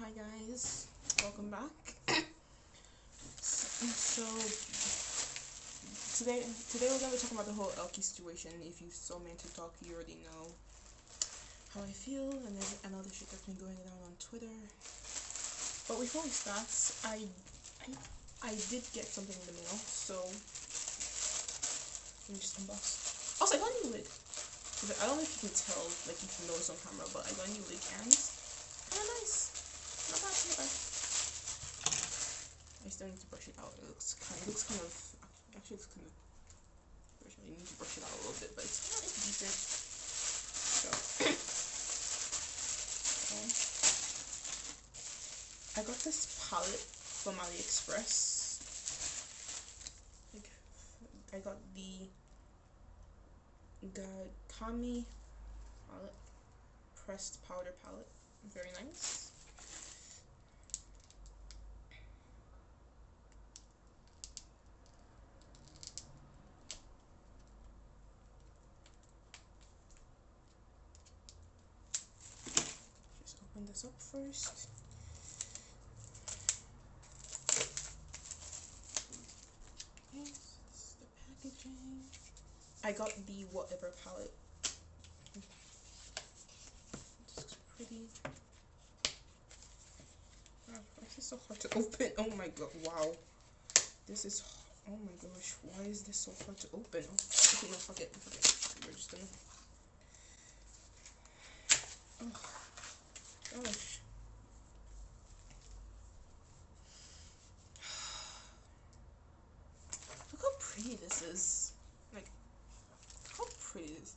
Hi guys, welcome back. So today we're gonna be talking about the whole Elkie situation. If you saw me on TikTok, you already know how I feel and other shit that's been going on Twitter. But before we start, I did get something in the mail, so let me just unbox. Also, I got a new wig. I don't know if you can tell, like you can notice on camera, but I got a new wig and kind of nice. Not bad, not bad. I still need to brush it out. It looks kind of actually it's kind of I need to brush it out a little bit, but it's decent. So I got this palette from AliExpress. Like, I got the Kami palette, pressed powder palette. Very nice. Just open this up first. Okay, so this is the packaging. I got the whatever palette. This looks pretty. Why is this so hard to open? Oh my god, wow. This is, oh my gosh, why is this so hard to open? Oh, okay, no, fuck it. We're just gonna, oh gosh. Look how pretty this is. Like, how pretty is this?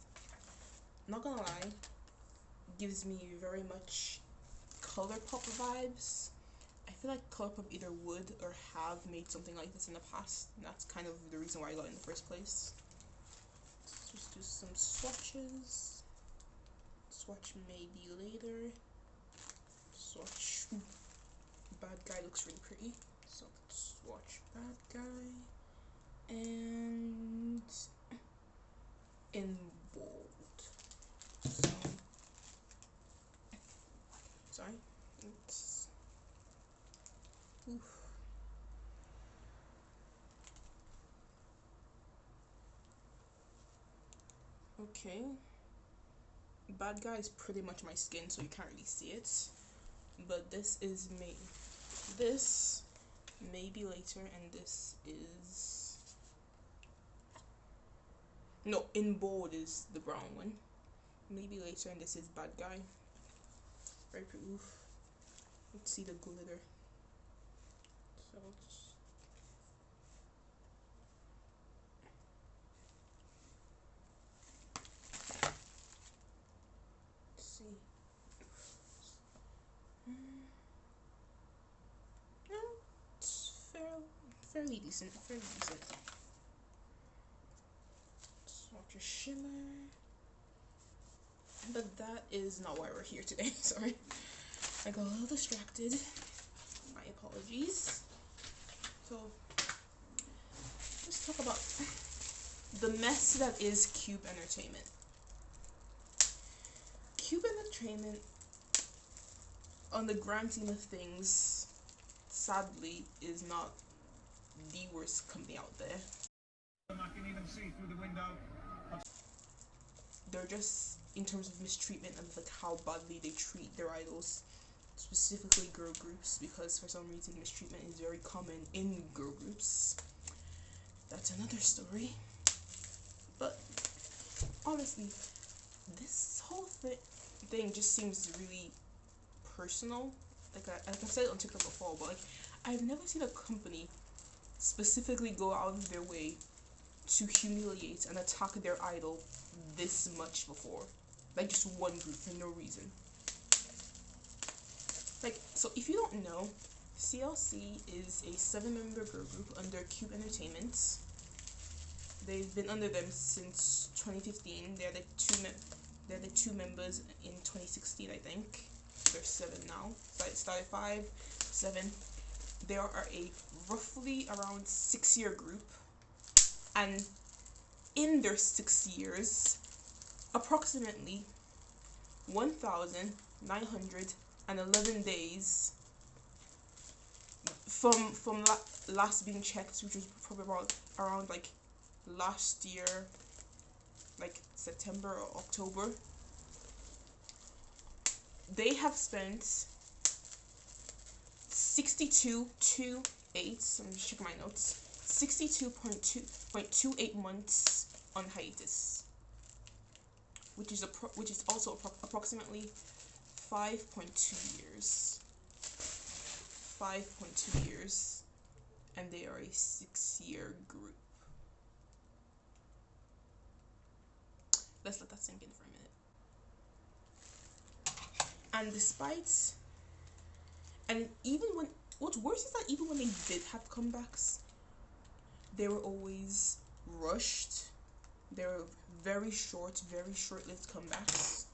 Not gonna lie, gives me very much ColourPop vibes. I feel like ColourPop either would or have made something like this in the past, and that's kind of the reason why I got it in the first place. Let's just do some swatches. Swatch maybe later. Swatch. Ooh. Bad guy looks really pretty. So let's swatch bad guy. And in bold. So, sorry. It's, oof. Okay. Bad guy is pretty much my skin, so you can't really see it. But this is me. This maybe later, and this is no, in bold is the brown one. Maybe later, and this is bad guy. Very pretty. Oof. Let's see the glitter. So let's see. No, it's fairly decent. Fairly decent. Swatch a shimmer. But that is not why we're here today. Sorry, I got a little distracted. My apologies. So let's talk about the mess that is Cube Entertainment. Cube Entertainment, on the grand scheme of things, sadly, is not the worst company out there. I can even see through the window. They're just, in terms of mistreatment and like how badly they treat their idols, specifically girl groups, because for some reason mistreatment is very common in girl groups. That's another story. But honestly, this whole thing just seems really personal. Like I said it on TikTok before, but like I've never seen a company specifically go out of their way to humiliate and attack their idol this much before. Like just one group for no reason. Like, so if you don't know, CLC is a 7-member girl group under Cube Entertainment. They've been under them since 2015. They're the two members in 2016, I think. They're 7 now. So it started 5, 7. They are a roughly around 6-year group, and in their 6 years, approximately 1,900 and 11 days from last being checked, which was probably around like last year, like September or October. They have spent 62.28. Let me just check my notes. 62.28 months on hiatus, which is also approximately 5.2 years. 5.2 years, and they are a 6-year group. Let's let that sink in for a minute. And even when, what's worse is that even when they did have comebacks, they were always rushed. They were very short-lived comebacks.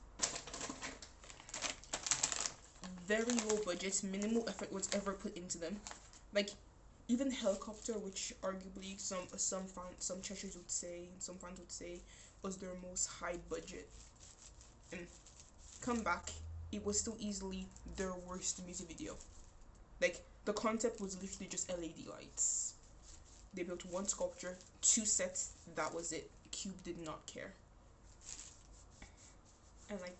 Very low budget, minimal effort was ever put into them. Like, even Helicopter, which arguably some churches would say, some fans would say, was their most high budget comeback, it was still easily their worst music video. Like, the concept was literally just LED lights. They built one sculpture, 2 sets, that was it. Cube did not care. And like,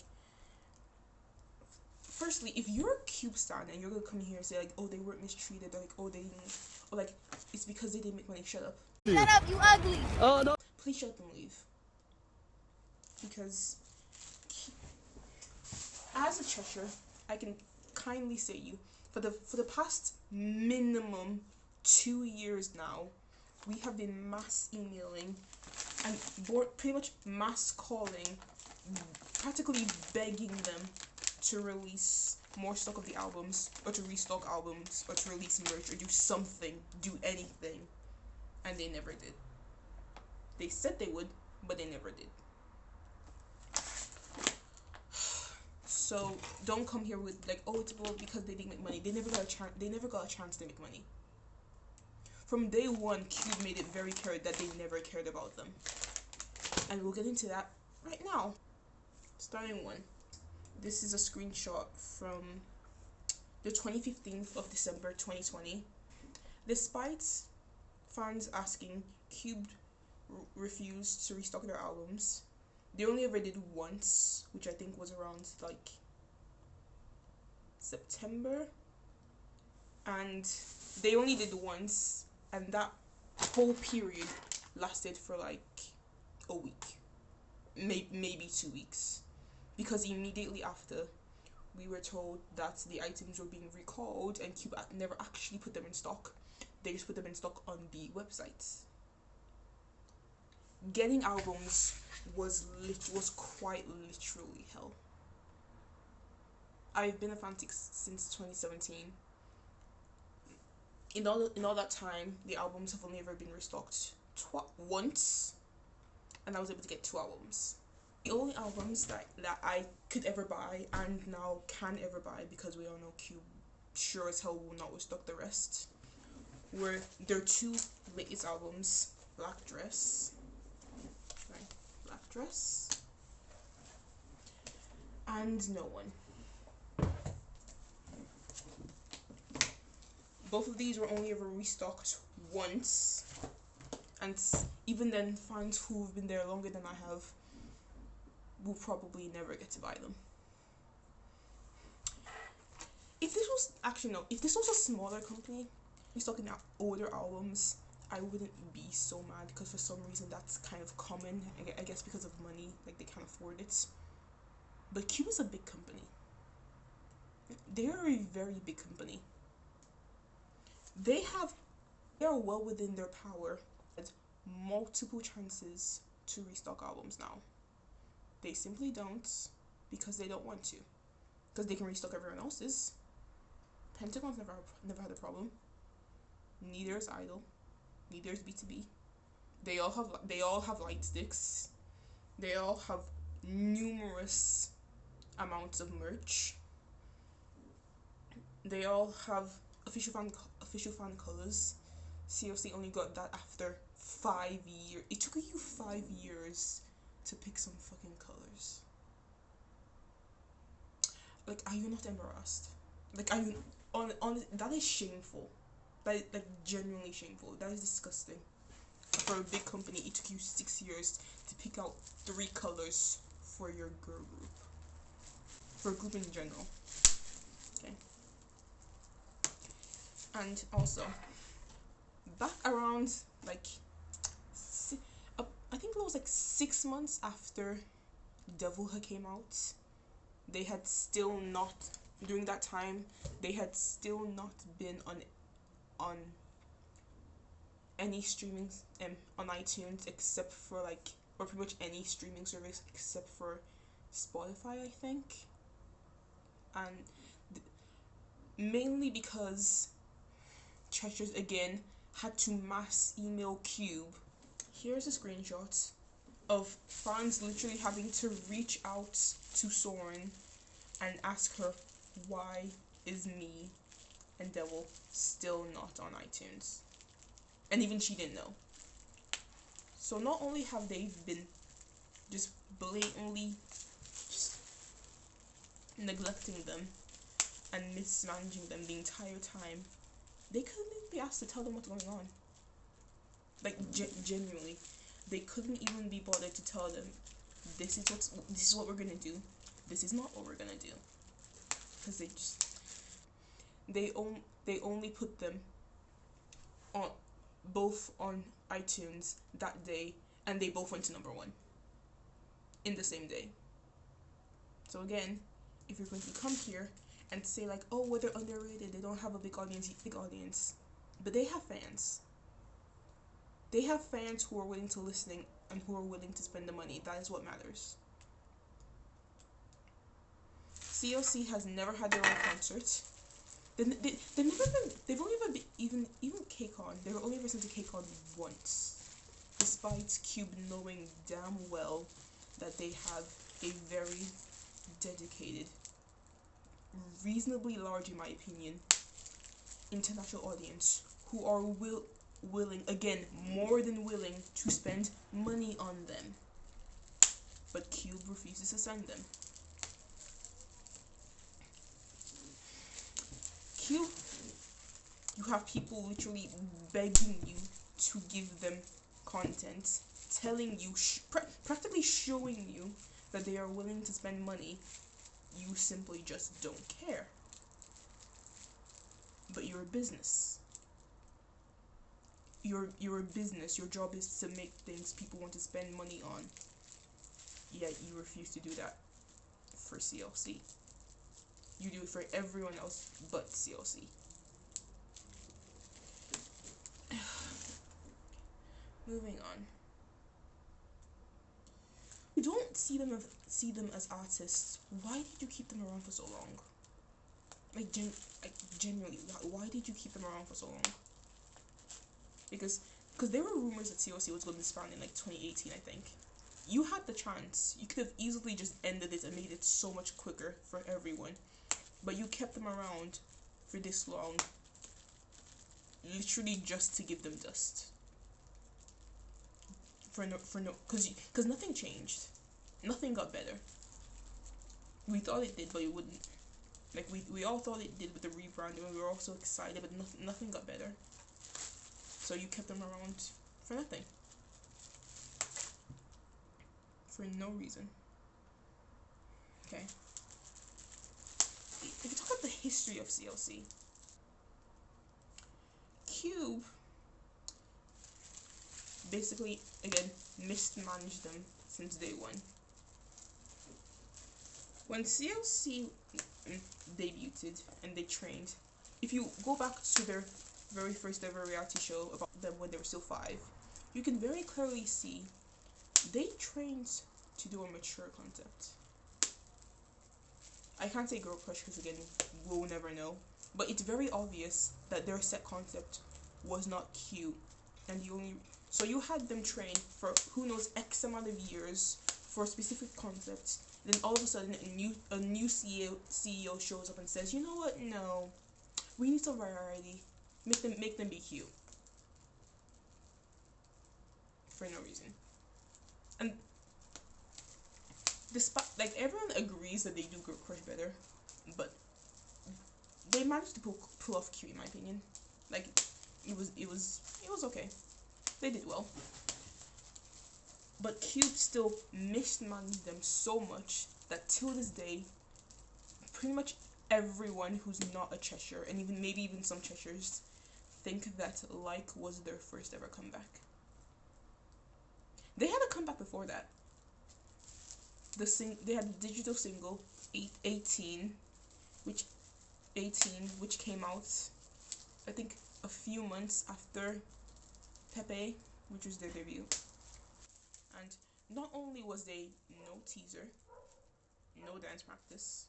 firstly, if you're a Cube stan and you're gonna come here and say like, oh, they weren't mistreated, or like, oh, they didn't, or like, it's because they didn't make money, shut up. Shut up, you ugly. Oh no. Please shut up and leave. Because as a Cheshire, I can kindly say you, for the past minimum 2 years now, we have been mass emailing and pretty much mass calling, practically begging them to release more stock of the albums, or to restock albums, or to release merch, or do something, do anything, and they never did. They said they would, but they never did. So don't come here with like, oh, it's because they didn't make money. They never got a chance. They never got a chance to make money. From day one, Cube made it very clear that they never cared about them, and we'll get into that right now. Starting one. This is a screenshot from the 25th of December 2020. Despite fans asking, Cube refused to restock their albums. They only ever did once, which I think was around like September, and they only did once, and that whole period lasted for like a week, maybe 2 weeks, because immediately after we were told that the items were being recalled and Cube never actually put them in stock. They just put them in stock on the websites. Getting albums was quite literally hell. I've been a fan since 2017. In all that time, the albums have only ever been restocked once, and I was able to get 2 albums. The only albums that I could ever buy, and now can ever buy, because we all know Cube sure as hell will not restock the rest, were their 2 latest albums, Black Dress, and No One. Both of these were only ever restocked once, and even then, fans who've been there longer than I have will probably never get to buy them. If this was a smaller company restocking older albums, I wouldn't be so mad, because for some reason that's kind of common. I guess because of money, like they can't afford it. But Cube is a big company. They are a very big company. They are well within their power. Multiple chances to restock albums now. They simply don't, because they don't want to. Because they can restock everyone else's. Pentagon's never had a problem. Neither is Idol. Neither is B2B. They all have light sticks. They all have numerous amounts of merch. They all have official fan colors. COC only got that after 5 years. It took you 5 years to pick some fucking colors. Like, are you not embarrassed? Like, are you on that is shameful. That is, like, genuinely shameful. That is disgusting. For a big company, it took you 6 years to pick out 3 colors for your girl group. For a group in general. Okay. And also, back around like I think it was like 6 months after Devil had came out, they had still not during that time they had still not been on any streaming on iTunes except for like, or pretty much any streaming service except for Spotify, I think. And mainly because Treasures again had to mass email Cube. Here's a screenshot of fans literally having to reach out to Soren and ask her, why is me and Devil still not on iTunes? And even she didn't know. So not only have they been just blatantly just neglecting them and mismanaging them the entire time, they couldn't be asked to tell them what's going on. Like, genuinely, they couldn't even be bothered to tell them, this is what we're gonna do. This is not what we're gonna do. Because they only put them on both on iTunes that day, and they both went to #1 in the same day. So again, if you're going to come here and say like, oh, well, they're underrated, they don't have a big audience, but they have fans. They have fans who are willing to listen and who are willing to spend the money. That is what matters. CLC has never had their own concert. They've only ever been, even KCON, they were only ever sent to KCON once, despite Cube knowing damn well that they have a very dedicated, reasonably large in my opinion, international audience who are willing, again, more than willing to spend money on them. But Cube refuses to send them. Cube, you have people literally begging you to give them content, telling you, practically showing you that they are willing to spend money. You simply just don't care. But you're a business. You're a business. Your job is to make things people want to spend money on. Yet you refuse to do that for CLC. You do it for everyone else but CLC. Moving on. You don't see them as artists. Why did you keep them around for so long? Like genuinely, why did you keep them around for so long? Because there were rumors that CLC was going to disband in like 2018, I think. You had the chance. You could have easily just ended it and made it so much quicker for everyone. But you kept them around for this long, literally just to give them dust. Because nothing changed. Nothing got better. We thought it did, but it wouldn't. Like, we all thought it did with the rebranding, and we were all so excited, but nothing got better. So you kept them around for nothing. For no reason. Okay. If you talk about the history of CLC, Cube basically, again, mismanaged them since day one. When CLC debuted and they trained, if you go back to their very first ever reality show about them when they were still 5, you can very clearly see they trained to do a mature concept. I can't say girl crush because again, we'll never know, but it's very obvious that their set concept was not cute, and so you had them train for who knows X amount of years for a specific concept. Then all of a sudden, a new CEO shows up and says, you know what? No, we need some variety. Make them be cute for no reason. And despite, like, everyone agrees that they do girl crush better, but they managed to pull off Cube, in my opinion. Like, it was okay. They did well. But Cube still mismanaged them so much that till this day, pretty much everyone who's not a Cheshire, and maybe even some Cheshires, think that Like was their first ever comeback. They had a comeback before that. They had the digital single 18, which came out, I think, a few months after Pepe, which was their debut. And not only was there no teaser, no dance practice,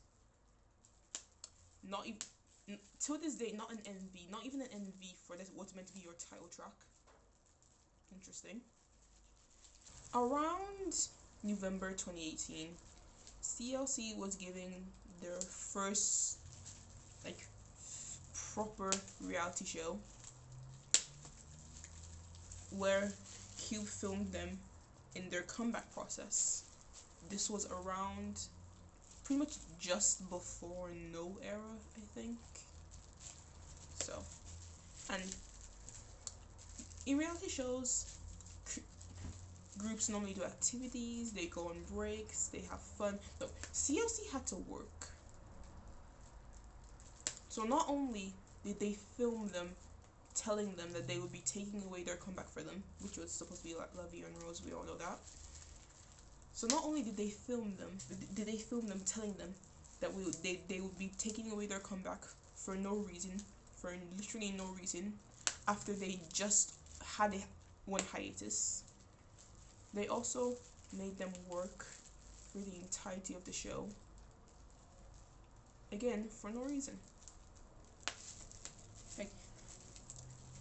not even till this day, not even an NV for this what's meant to be your title track. Interesting. Around November 2018, CLC was giving their first like proper reality show where Cube filmed them in their comeback process. This was around pretty much just before No Era, I think. So, and in reality shows, groups normally do activities, they go on breaks, they have fun. Look, CLC had to work. So not only did they film them telling them that they would be taking away their comeback for them, which was supposed to be like Love You and Rose, we all know that. So not only did they film them telling them that they would be taking away their comeback for no reason, for literally no reason, after they just had one hiatus. They also made them work for the entirety of the show. Again, for no reason. Like,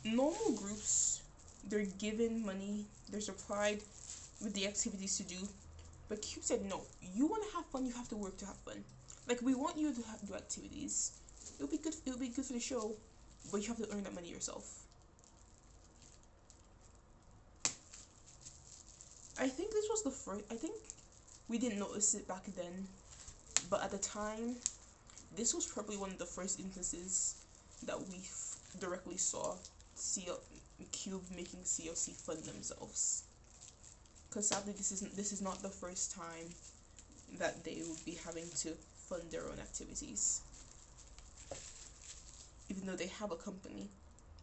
normal groups, they're given money, they're supplied with the activities to do, but Cube said, no, you want to have fun, you have to work to have fun. Like, we want you to do activities. It'll be good for the show, but you have to earn that money yourself. I think this was the first, I think we didn't notice it back then, but at the time, this was probably one of the first instances that we directly saw Cube making CLC fund themselves. Because sadly, this is not the first time that they would be having to fund their own activities. Even though they have a company,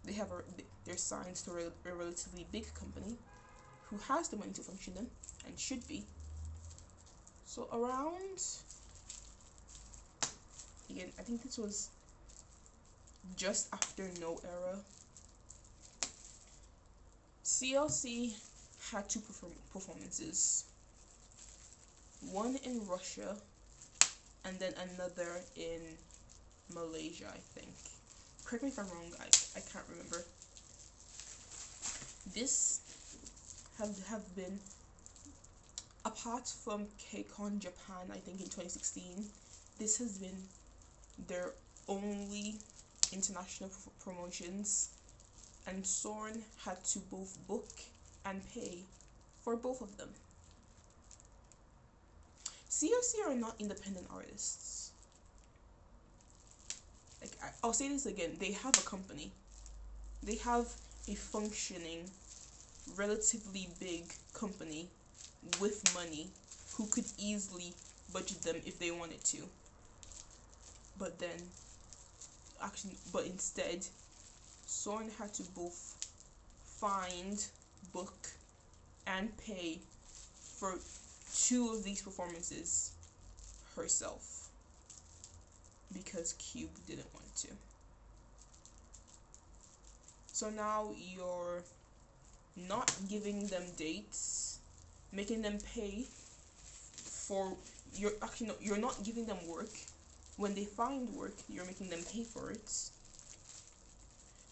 they're signed to a relatively big company who has the money to function them and should be. So around, again, I think this was just after No Era, CLC had two performances. One in Russia and then another in Malaysia, I think. Correct me if I'm wrong, I can't remember. This have been, apart from KCON Japan, I think in 2016, this has been their only international promotions, and Soren had to both book and pay for both of them. CLC are not independent artists. Like, I'll say this again, they have a company. They have a functioning, relatively big company with money who could easily budget them if they wanted to. But instead, Soren had to both find, book, and pay for two of these performances herself because Cube didn't want to. So now you're not giving them dates, making them pay for you're not giving them work. When they find work, you're making them pay for it.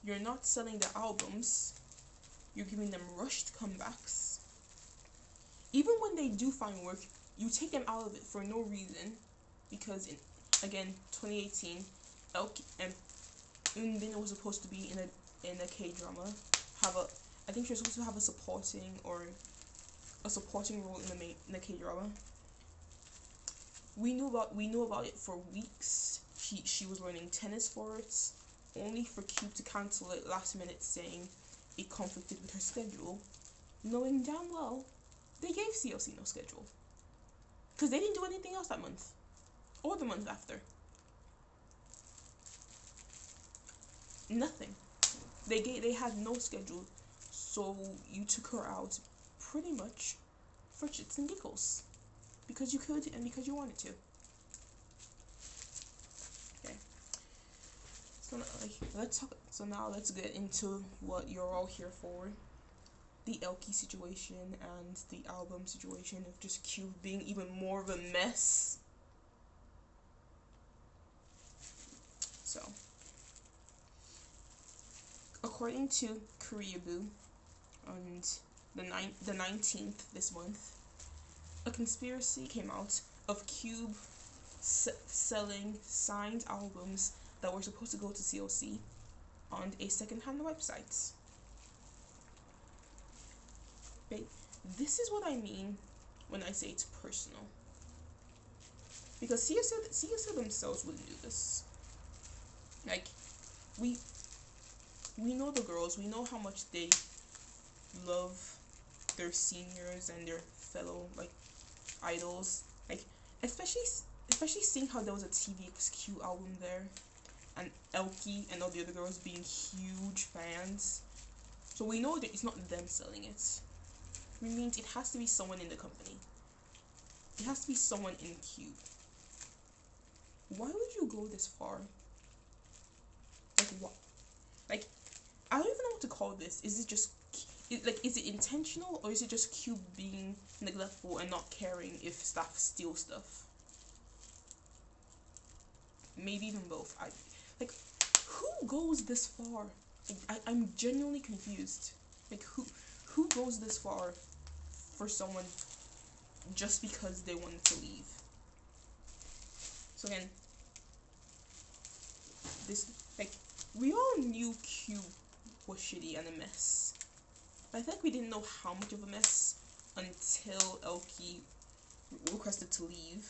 You're not selling their albums. You're giving them rushed comebacks. Even when they do find work, you take them out of it for no reason, because in 2018, and Eunbin was supposed to be in a K-drama, I think she was supposed to have a supporting role in the K-drama. We knew about it for weeks, she was learning tennis for it, only for Cube to cancel it last minute, saying it conflicted with her schedule, knowing damn well they gave CLC no schedule. Because they didn't do anything else that month. Or the month after. Nothing. They had no schedule. So you took her out pretty much for shits and giggles. Because you could and because you wanted to. Okay. So now let's get into what you're all here for. The Elkie situation and the album situation of just Cube being even more of a mess. So, according to Koreaboo, on the 19th this month, a conspiracy came out of Cube selling signed albums that were supposed to go to CLC on a secondhand website. This is what I mean when I say it's personal. Because CSL themselves wouldn't do this. Like, we know the girls, we know how much they love their seniors and their fellow, like, idols. Like, especially seeing how there was a TVXQ album there, and Elkie and all the other girls being huge fans. So we know that it's not them selling it. Which means it has to be someone in the company. It has to be someone in Cube. Why would you go this far? Like, what? Like, I don't even know what to call this. Is it just, is it intentional, or is it just Cube being neglectful and not caring if staff steal stuff? Maybe even both. Who goes this far? I'm genuinely confused. Like, who goes this far for someone just because they wanted to leave? So again, we all knew Cube was shitty and a mess. But I think we didn't know how much of a mess until Elkie requested to leave,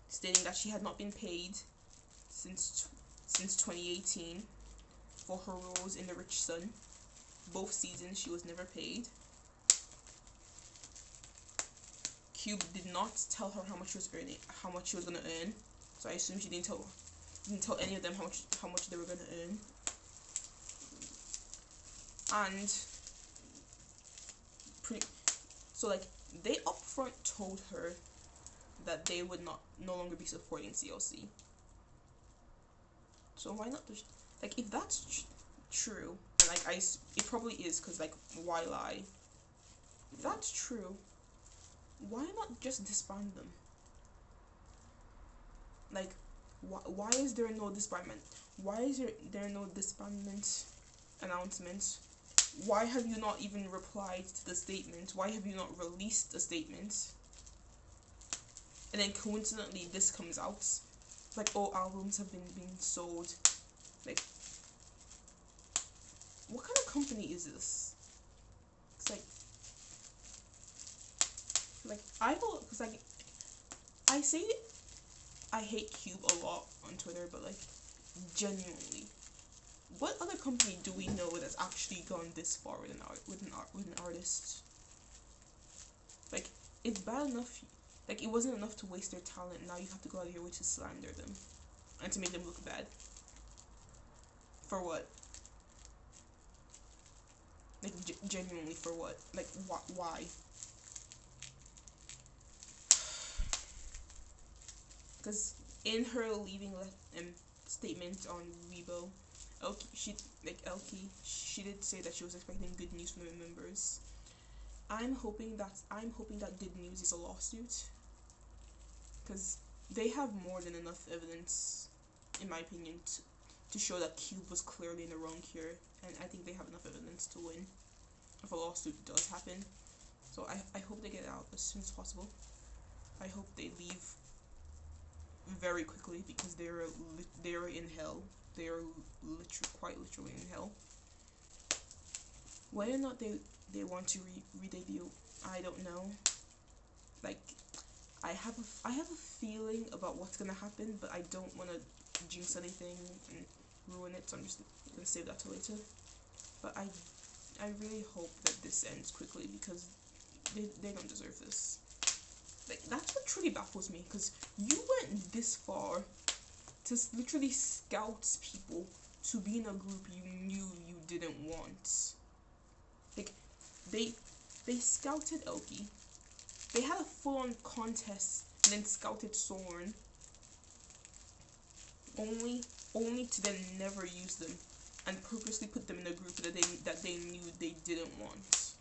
stating that she had not been paid since 2018 for her roles in The Rich Son. Both seasons she was never paid. Cube did not tell her how much she was gonna earn. So I assume she didn't tell any of them how much they were gonna earn. And they upfront told her that they would no longer be supporting CLC. So why not just, if that's true, and it probably is, because why lie? If that's true, why not just disband them? Why is there no disbandment? Why is there no disbandment announcement? Why have you not even replied to the statement? Why have you not released a statement? And then coincidentally this comes out. All albums have been being sold. What kind of company is this? It's I don't, because I say I hate Cube a lot on Twitter, but genuinely, what other company do we know that's actually gone this far with an artist? It's bad enough. It wasn't enough to waste their talent. Now you have to go out of your way to slander them and to make them look bad. For what? Genuinely, for what? Why? Because in her leaving statement on Weibo, Elkie, she did say that she was expecting good news from the members. I'm hoping that good news is a lawsuit, because they have more than enough evidence, in my opinion, to show that Cube was clearly in the wrong here, and I think they have enough evidence to win if a lawsuit does happen. So I hope they get out as soon as possible. I hope they leave very quickly, because they're in hell. They are quite literally in hell. Whether or not they want to re-debut, I don't know. I have a feeling about what's gonna happen, but I don't want to jinx anything and ruin it, so I'm just gonna save that till later. But I really hope that this ends quickly because they don't deserve this. Like, that's what truly baffles me, because you went this far to literally scout people to be in a group you knew you didn't want. Like, they scouted Elkie. They had a full-on contest and then scouted Soren, only to then never use them and purposely put them in a group that they knew they didn't want.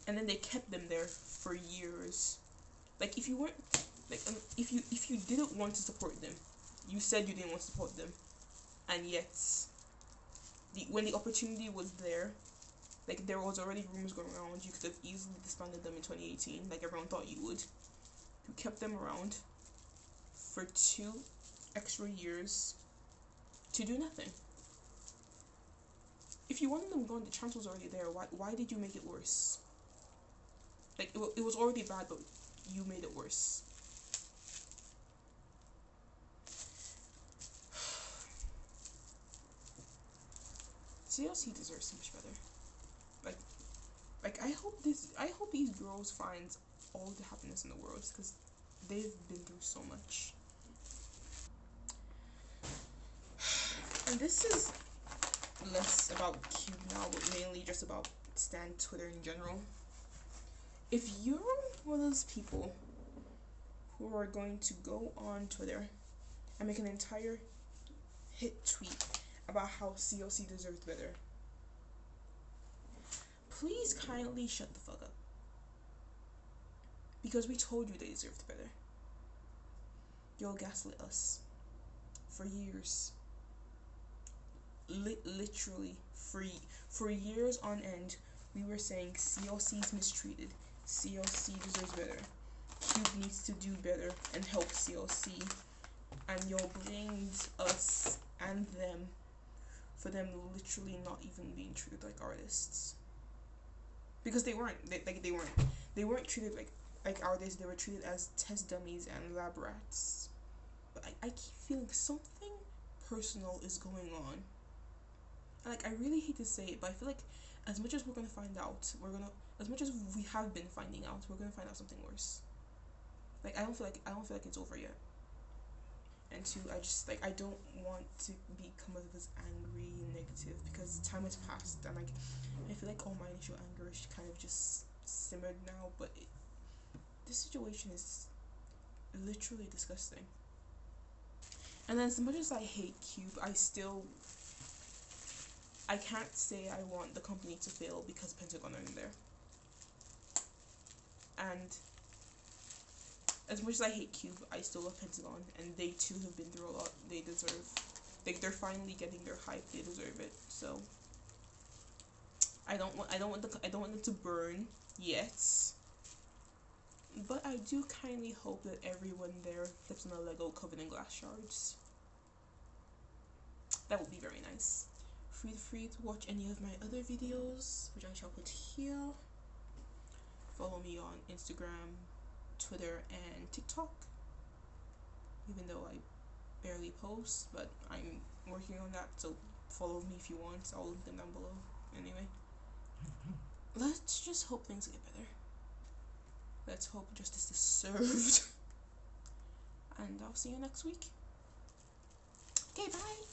And then they kept them there for years. Like, if you weren't, like, if you didn't want to support them, you said you didn't want to support them, and yet when the opportunity was there, like, there was already rumors going around, you could have easily disbanded them in 2018, like everyone thought you would. You kept them around for 2 extra years to do nothing. If you wanted them gone, the chance was already there. Why did you make it worse? Like, it was already bad, but you made it worse. CLC deserves so much better. Like I hope these girls find all the happiness in the world, because they've been through so much. And this is less about Cube now, but mainly just about Stan Twitter in general. If you're one of those people who are going to go on Twitter and make an entire hit tweet about how CLC deserves better, please kindly shut the fuck up. Because we told you they deserved better. Y'all gaslit us for years. Literally for years on end, we were saying CLC's mistreated. CLC deserves better. Cube needs to do better and help CLC. And y'all blamed us and them for them literally not even being treated like artists. Because they weren't. They weren't treated like artists. They were treated as test dummies and lab rats. But I keep feeling something personal is going on. And like, I really hate to say it, but I feel like as much as we're gonna find out, as much as we have been finding out, we're gonna find out something worse. Like, I don't feel like it's over yet. And two, I don't want to become this angry, negative, because time has passed, and like, I feel like all my initial anger is kind of just simmered now, but this situation is literally disgusting. And then as much as I hate Cube, I can't say I want the company to fail because Pentagon are in there. And as much as I hate Cube, I still love Pentagon, and they too have been through a lot. They deserve, like, they're finally getting their hype. They deserve it. So I don't want them to burn yet. But I do kindly hope that everyone there lives on a Lego covered in glass shards. That would be very nice. Feel free to watch any of my other videos, which I shall put here. Follow me on Instagram, Twitter, and TikTok. Even though I barely post, but I'm working on that, so follow me if you want. I'll link them down below. Anyway, let's just hope things get better. Let's hope justice is served. And I'll see you next week. Okay, bye.